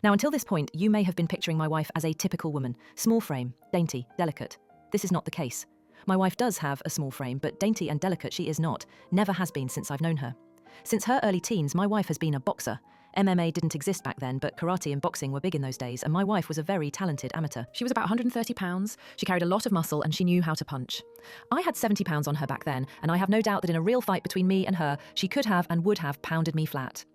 Now, until this point, you may have been picturing my wife as a typical woman, small frame, dainty, delicate. This is not the case. My wife does have a small frame, but dainty and delicate she is not, never has been since I've known her. Since her early teens, my wife has been a boxer. MMA didn't exist back then, but karate and boxing were big in those days, and my wife was a very talented amateur. She was about 130 pounds, she carried a lot of muscle, and she knew how to punch. I had 70 pounds on her back then, and I have no doubt that in a real fight between me and her, she could have and would have pounded me flat.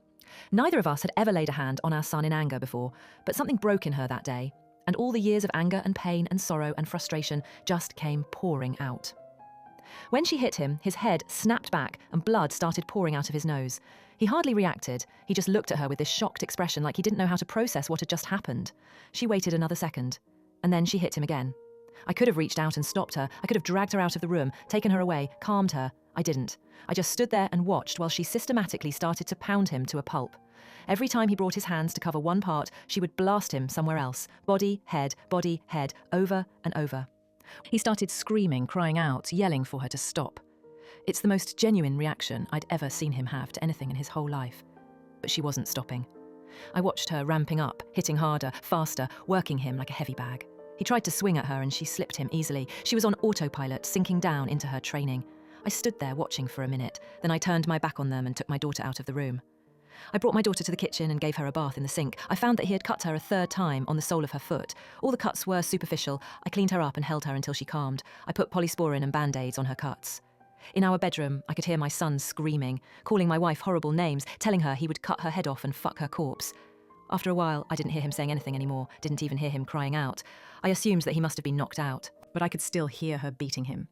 Neither of us had ever laid a hand on our son in anger before, but something broke in her that day, and all the years of anger and pain and sorrow and frustration just came pouring out. When she hit him, his head snapped back and blood started pouring out of his nose. He hardly reacted. He just looked at her with this shocked expression like he didn't know how to process what had just happened. She waited another second, and then she hit him again. I could have reached out and stopped her. I could have dragged her out of the room, taken her away, calmed her. I didn't. I just stood there and watched while she systematically started to pound him to a pulp. Every time he brought his hands to cover one part, she would blast him somewhere else. Body, head, over and over. He started screaming, crying out, yelling for her to stop. It's the most genuine reaction I'd ever seen him have to anything in his whole life. But she wasn't stopping. I watched her ramping up, hitting harder, faster, working him like a heavy bag. He tried to swing at her and she slipped him easily. She was on autopilot, sinking down into her training. I stood there watching for a minute, then I turned my back on them and took my daughter out of the room. I brought my daughter to the kitchen and gave her a bath in the sink. I found that he had cut her a third time on the sole of her foot. All the cuts were superficial. I cleaned her up and held her until she calmed. I put polysporin and band-aids on her cuts. In our bedroom, I could hear my son screaming, calling my wife horrible names, telling her he would cut her head off and fuck her corpse. After a while, I didn't hear him saying anything anymore, didn't even hear him crying out. I assumed that he must have been knocked out, but I could still hear her beating him.